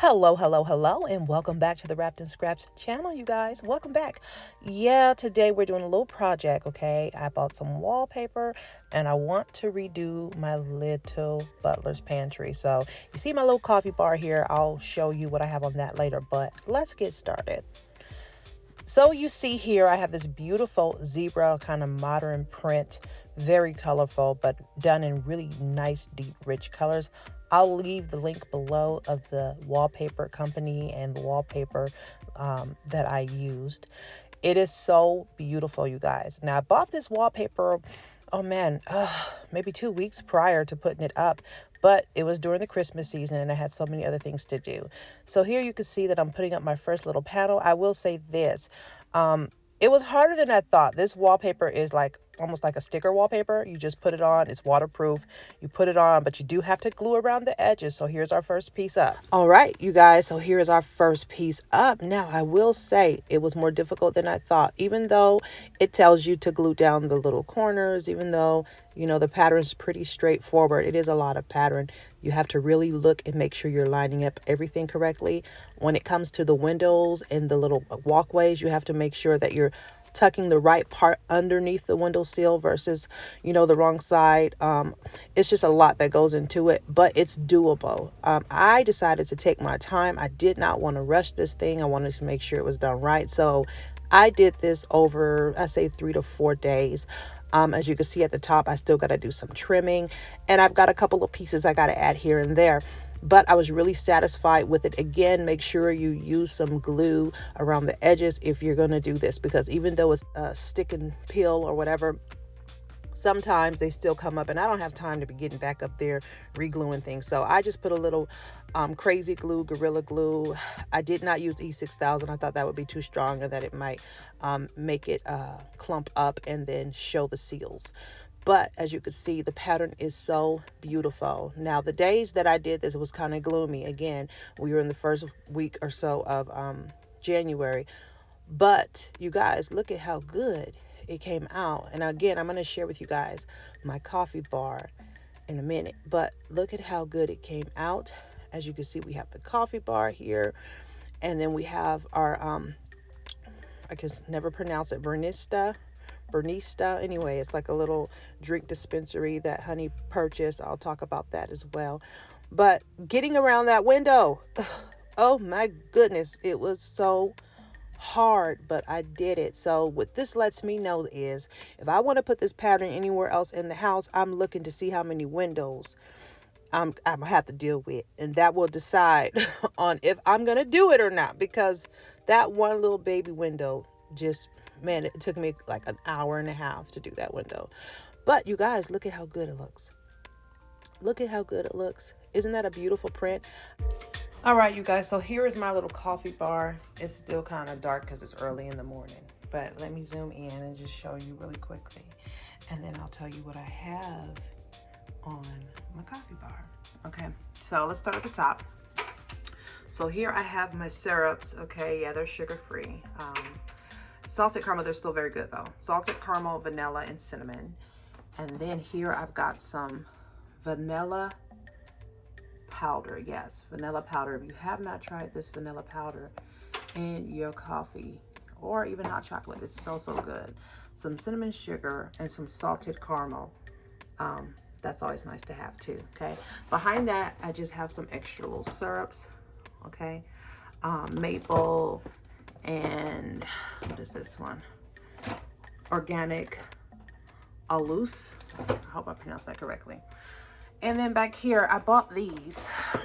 Hello, and welcome back to the Wrapped in Scraps channel, you guys. Welcome back. Yeah, today we're doing a little project, okay? I bought some wallpaper, and I want to redo my little Butler's pantry. So, you see my little coffee bar here. I'll show you what I have on that later, but let's get started. So, you see here, I have this beautiful zebra kind of modern print, very colorful, but done in really nice, deep, rich colors. I'll leave the link below of the wallpaper company and the wallpaper that I used. It is so beautiful, you guys. Now, I bought this wallpaper, oh man, maybe 2 weeks prior to putting it up, but it was during the Christmas season and I had so many other things to do. So here you can see that I'm putting up my first little panel. I will say this. It was harder than I thought. This wallpaper is like almost like a sticker wallpaper. You just put it on. It's waterproof. You put it on, but you do have to glue around the edges. So here's our first piece up. All right, you guys. So here is our first piece up. Now, I will say it was more difficult than I thought, even though it tells you to glue down the little corners, even though, you know, the pattern is pretty straightforward. It is a lot of pattern. You have to really look and make sure you're lining up everything correctly. When it comes to the windows and the little walkways, you have to make sure that you're tucking the right part underneath the window sill versus, you know, the wrong side. It's just a lot that goes into it, but it's doable. I decided to take my time. I did not want to rush this thing. I wanted to make sure it was done right. So I did this over, I say 3 to 4 days. As you can see at the top, I still got to do some trimming, and I've got a couple of pieces I got to add here and there. But I was really satisfied with it. Again, make sure you use some glue around the edges if you're going to do this, because even though it's a stick and peel or whatever, sometimes they still come up, and I don't have time to be getting back up there re-gluing things. So I just put a little crazy glue, Gorilla Glue. I did not use E6000. I thought that would be too strong and that it might make it clump up and then show the seals. But as you can see, the pattern is so beautiful. Now, the days that I did this, it was kind of gloomy. Again, we were in the first week or so of January. But you guys, look at how good it came out. And again, I'm going to share with you guys my coffee bar in a minute. But look at how good it came out. As you can see, we have the coffee bar here. And then we have our, I can never pronounce it, Bernista. Anyway, it's like a little drink dispensary that Honey purchased. I'll talk about that as well. But getting around that window, oh my goodness, it was so hard, but I did it. So what this lets me know is if I want to put this pattern anywhere else in the house, I'm looking to see how many windows I'm gonna have to deal with, and that will decide on if I'm gonna do it or not, because that one little baby window just, man, it took me like an hour and a half to do that window. But you guys, look at how good it looks. Look at how good it looks. Isn't that a beautiful print? All right, you guys, so here is my little coffee bar. It's still kind of dark because it's early in the morning, but let me zoom in and just show you really quickly, and then I'll tell you what I have on my coffee bar. Okay, so let's start at the top. So here I have my syrups. Okay, yeah, they're sugar-free. Salted caramel, they're still very good though. Salted caramel, vanilla, and cinnamon. And then here I've got some vanilla powder. Yes, vanilla powder. If you have not tried this vanilla powder in your coffee or even hot chocolate, it's so good. Some cinnamon sugar and some salted caramel. That's always nice to have too. Okay, behind that I just have some extra little syrups. Okay, maple, and what is this one? Organic alus. I hope I pronounced that correctly. And then back here, I bought these. I'll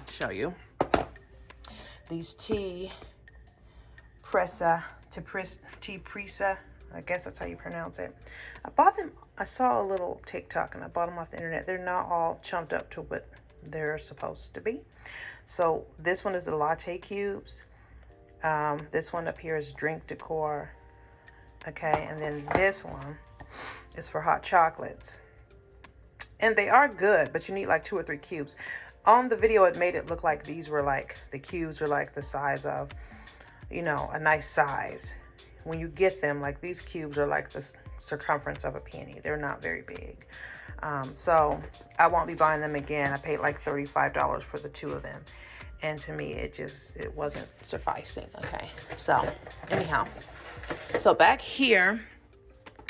show you. These tea pressa, I guess that's how you pronounce it. I bought them. I saw a little TikTok and I bought them off the internet. They're not all chumped up to what they're supposed to be. So this one is the latte cubes. This one up here is drink decor. Okay, and then this one is for hot chocolates. And they are good, but you need like 2 or 3 cubes. On the video, it made it look like these were like, the cubes were like the size of, you know, a nice size. When you get them, like these cubes are like the circumference of a penny. They're not very big. So I won't be buying them again. I paid like $35 for the 2 of them. And to me, it wasn't sufficing. Okay, so anyhow, so back here,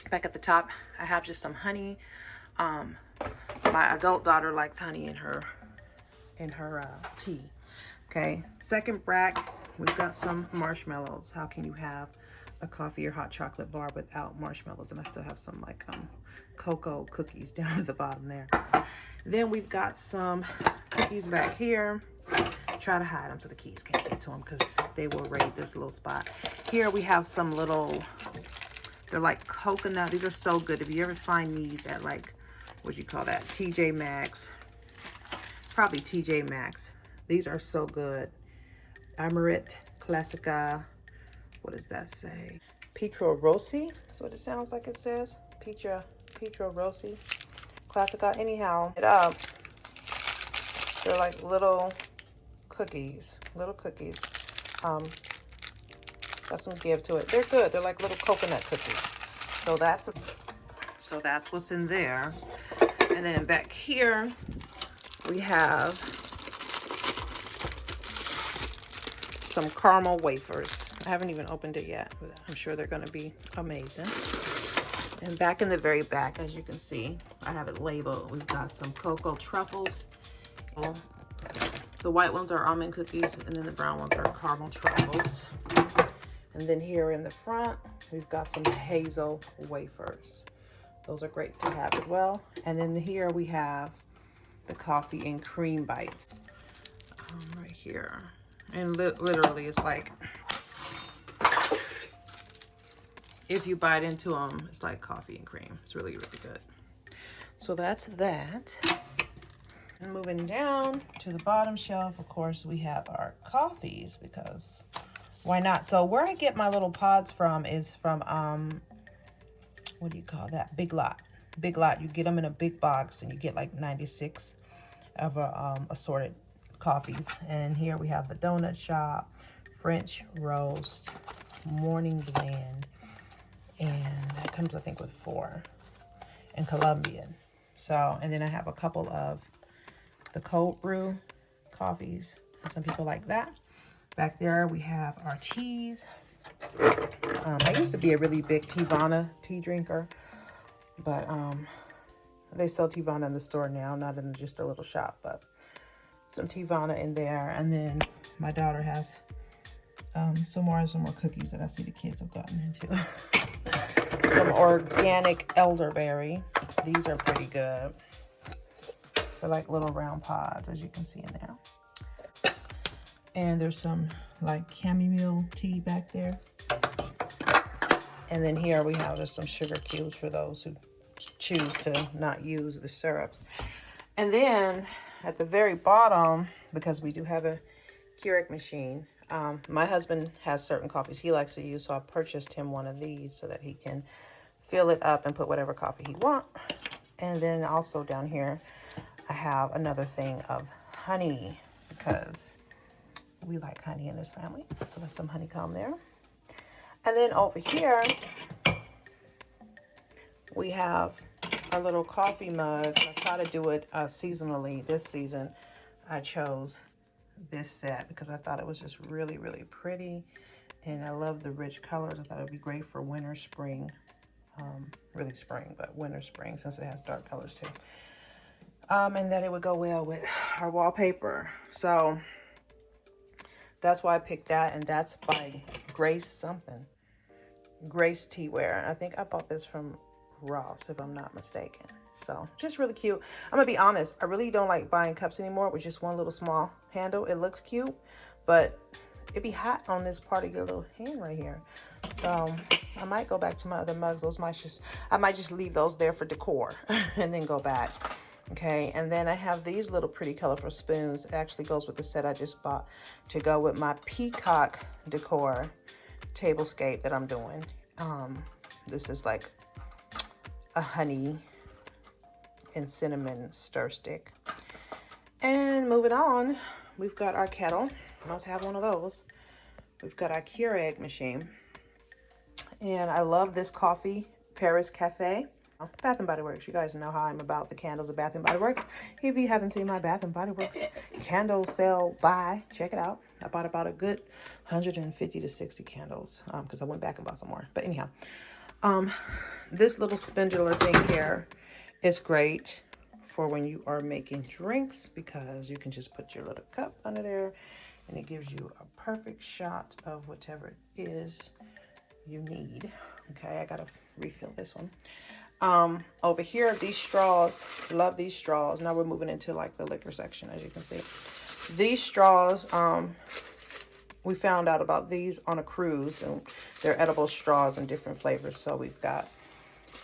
back at the top, I have just some honey. My adult daughter likes honey in her tea. Okay, second rack, we've got some marshmallows. How can you have a coffee or hot chocolate bar without marshmallows? And I still have some like cocoa cookies down at the bottom there. Then we've got some cookies back here. Try to hide them so the kids can't get to them because they will raid this little spot. Here we have some little, they're like coconut. These are so good. If you ever find these at like, what do you call that? TJ Maxx. Probably TJ Maxx. These are so good. Amaret Classica. What does that say? Pietro Rossi. That's what it sounds like it says. Pietro Rossi. Classica. Anyhow, they're like little cookies. Got some give to it. They're good. They're like little coconut cookies. So that's what's in there. And then back here we have some caramel wafers. I haven't even opened it yet, but I'm sure they're going to be amazing. And back in the very back, as you can see, I have it labeled. We've got some cocoa truffles. The white ones are almond cookies, and then the brown ones are caramel truffles. And then here in the front, we've got some hazel wafers. Those are great to have as well. And then here we have the coffee and cream bites right here. And literally, it's like, if you bite into them, it's like coffee and cream. It's really, really good. So that's that. And moving down to the bottom shelf, of course, we have our coffees because why not? So where I get my little pods from is from, what do you call that? Big Lot. Big Lot. You get them in a big box and you get like 96 of assorted coffees. And here we have the Donut Shop, French Roast, Morning Blend, and that comes, I think, with 4, and Colombian. So, and then I have a couple of the cold brew coffees. Some people like that. Back there we have our teas. I used to be a really big Teavana tea drinker, but they sell Teavana in the store now, not in just a little shop, but some Teavana in there. And then my daughter has some more cookies that I see the kids have gotten into. Some organic elderberry. These are pretty good. They're like little round pods, as you can see in there. And there's some like chamomile tea back there. And then here we have just some sugar cubes for those who choose to not use the syrups. And then at the very bottom, because we do have a Keurig machine, my husband has certain coffees he likes to use, so I purchased him one of these so that he can fill it up and put whatever coffee he wants. And then also down here, I have another thing of honey because we like honey in this family. So there's some honeycomb there. And then over here, we have our little coffee mugs. I try to do it seasonally. This season, I chose this set because I thought it was just really, really pretty. And I love the rich colors. I thought it would be great for winter, spring. Really spring, but winter, spring, since it has dark colors too. And that it would go well with our wallpaper. So that's why I picked that. And that's by Grace something. Grace Teaware. I think I bought this from Ross, if I'm not mistaken. So just really cute. I'm gonna be honest, I really don't like buying cups anymore with just one little small handle. It looks cute, but it'd be hot on this part of your little hand right here. So I might go back to my other mugs. I might just leave those there for decor and then go back. Okay, and then I have these little pretty colorful spoons. It actually goes with the set I just bought to go with my peacock decor tablescape that I'm doing. This is like a honey and cinnamon stir stick. And moving on, we've got our kettle. Must have one of those. We've got our Keurig machine. And I love this coffee, Paris Cafe. Bath and Body Works. You guys know how I'm about the candles at Bath and Body Works. If you haven't seen my Bath and Body Works candle sale buy, check it out. I bought about a good 150 to 60 candles because I went back and bought some more. But anyhow, this little spindular thing here is great for when you are making drinks because you can just put your little cup under there and it gives you a perfect shot of whatever it is you need. Okay, I gotta refill this one. Over here, these straws, love these straws. Now we're moving into like the liquor section, as you can see. These straws, we found out about these on a cruise, and they're edible straws in different flavors. So we've got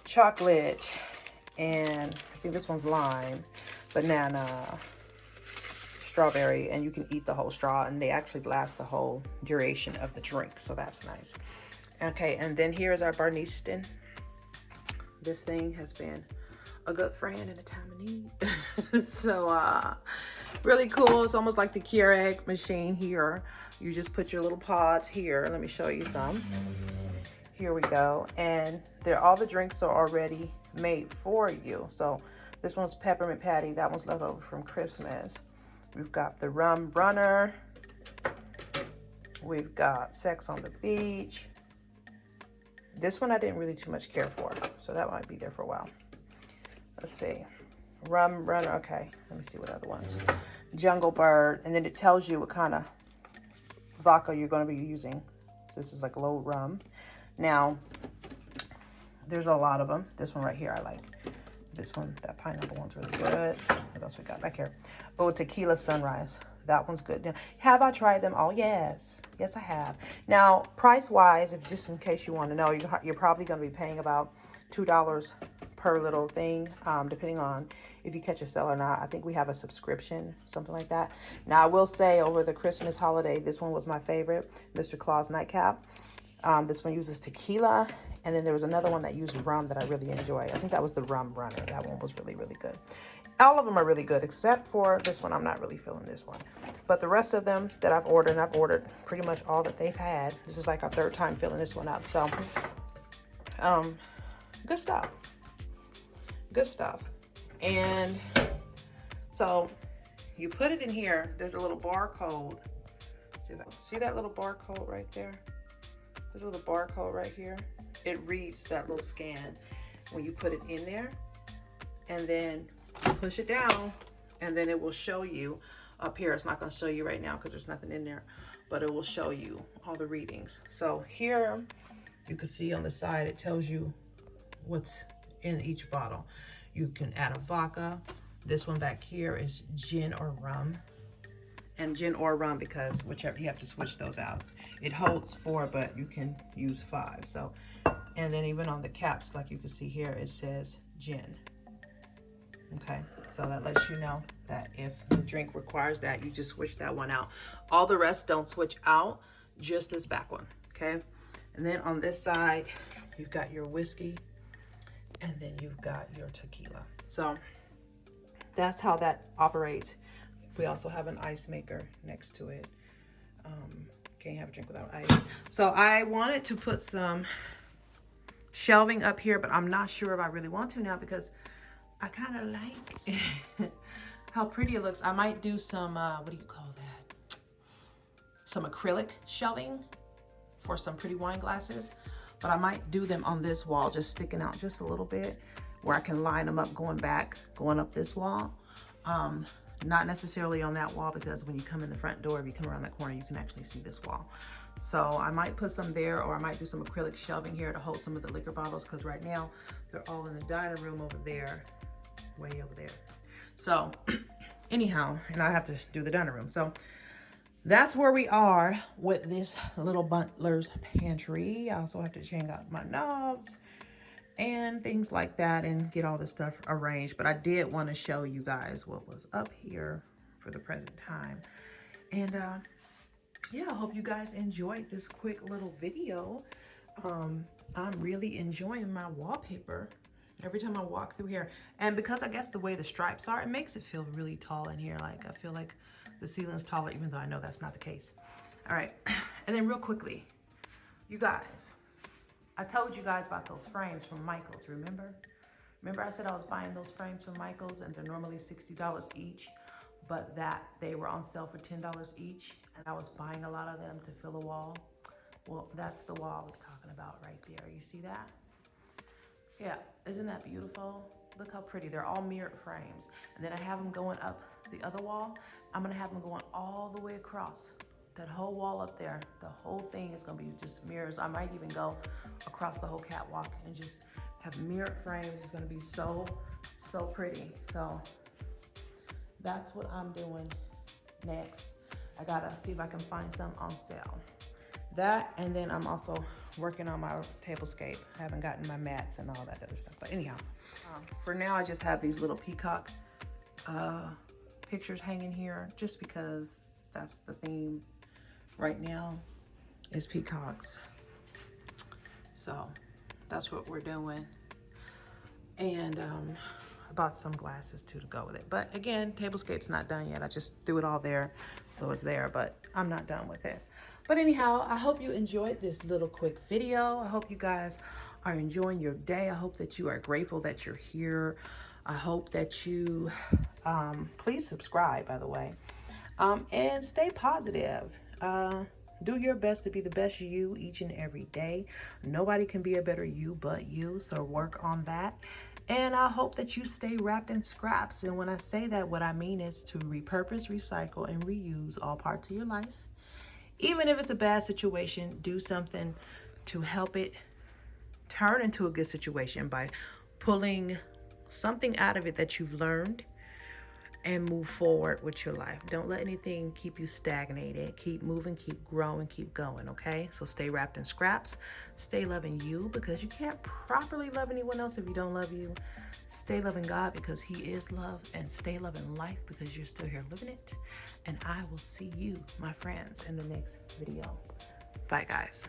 chocolate, and I think this one's lime, banana, strawberry, and you can eat the whole straw, and they actually last the whole duration of the drink, so that's nice. Okay, and then here's our Bartesian. This thing has been a good friend in a time of need. So really cool. It's almost like the Keurig machine here. You just put your little pods here. Let me show you some. Here we go. And all the drinks are already made for you. So this one's peppermint patty. That one's left over from Christmas. We've got the rum runner. We've got sex on the beach. This one I didn't really too much care for, so that might be there for a while. Let's see. Rum runner. Okay, let me see what other ones. Jungle bird, and then it tells you what kind of vodka you're going to be using. So this is like low rum. Now, there's a lot of them. This one right here I like. This one, that pineapple one's really good. What else we got back here? Oh, tequila sunrise. That one's good. Now, have I tried them all? Yes. Yes, I have. Now, price-wise, if just in case you want to know, you're probably going to be paying about $2 per little thing, depending on if you catch a sale or not. I think we have a subscription, something like that. Now, I will say over the Christmas holiday, this one was my favorite, Mr. Claus Nightcap. This one uses tequila, and then there was another one that used rum that I really enjoyed. I think that was the rum runner. That one was really, really good. All of them are really good, except for this one. I'm not really feeling this one. But the rest of them that I've ordered, and I've ordered pretty much all that they've had. This is like our third time filling this one up. So, good stuff. Good stuff. And so you put it in here. There's a little barcode. See that little barcode right there? There's a little barcode right here. It reads that little scan when you put it in there. And then push it down, and then it will show you up here. It's not going to show you right now because there's nothing in there, but it will show you all the readings. So here you can see on the side it tells you what's in each bottle. You can add a vodka. This one back here is gin or rum, and gin or rum because whichever, you have to switch those out. It holds 4, but you can use 5. So, and then even on the caps, like you can see here, it says gin. Okay, so that lets you know that if the drink requires that, you just switch that one out. All the rest don't switch out, just this back one, okay? And then on this side, you've got your whiskey, and then you've got your tequila. So that's how that operates. We also have an ice maker next to it. Can't have a drink without ice. So I wanted to put some shelving up here, but I'm not sure if I really want to now because I kind of like how pretty it looks. I might do some, what do you call that? Some acrylic shelving for some pretty wine glasses. But I might do them on this wall, just sticking out just a little bit, where I can line them up going up this wall. Not necessarily on that wall, because when you come in the front door, if you come around that corner, you can actually see this wall. So I might put some there, or I might do some acrylic shelving here to hold some of the liquor bottles, because right now they're all in the dining room over there. Way over there. So anyhow, and I have to do the dining room. So that's where we are with this little Butler's pantry. I also have to change out my knobs and things like that and get all this stuff arranged. But I did want to show you guys what was up here for the present time. And yeah, I hope you guys enjoyed this quick little video. I'm really enjoying my wallpaper. Every time I walk through here, and because I guess the way the stripes are, it makes it feel really tall in here. Like I feel like the ceiling's taller, even though I know that's not the case. All right, and then real quickly, you guys, I told you guys about those frames from Michael's, remember? Remember I said I was buying those frames from Michael's and they're normally $60 each, but that they were on sale for $10 each, and I was buying a lot of them to fill a wall. Well, that's the wall I was talking about right there. You see that? Yeah, isn't that beautiful? Look how pretty. They're all mirrored frames. And then I have them going up the other wall. I'm gonna have them going all the way across. That whole wall up there, the whole thing is gonna be just mirrors. I might even go across the whole catwalk and just have mirrored frames. It's gonna be so, so pretty. So that's what I'm doing next. I gotta see if I can find some on sale. That, and then I'm also working on my tablescape. I haven't gotten my mats and all that other stuff. But anyhow, for now I just have these little peacock pictures hanging here just because that's the theme right now is peacocks. So that's what we're doing. And I bought some glasses too to go with it. But again, tablescape's not done yet. I just threw it all there, so it's there, but I'm not done with it. But anyhow, I hope you enjoyed this little quick video. I hope you guys are enjoying your day. I hope that you are grateful that you're here. I hope that you, please subscribe, by the way, and stay positive. Do your best to be the best you each and every day. Nobody can be a better you but you, so work on that. And I hope that you stay wrapped in scraps. And when I say that, what I mean is to repurpose, recycle, and reuse all parts of your life. Even if it's a bad situation, do something to help it turn into a good situation by pulling something out of it that you've learned and move forward with your life. Don't let anything keep you stagnated. Keep moving, keep growing, keep going, okay? So stay wrapped in scraps. Stay loving you, because you can't properly love anyone else if you don't love you. Stay loving God because He is love, and stay loving life because you're still here living it. And I will see you, my friends, in the next video. Bye, guys.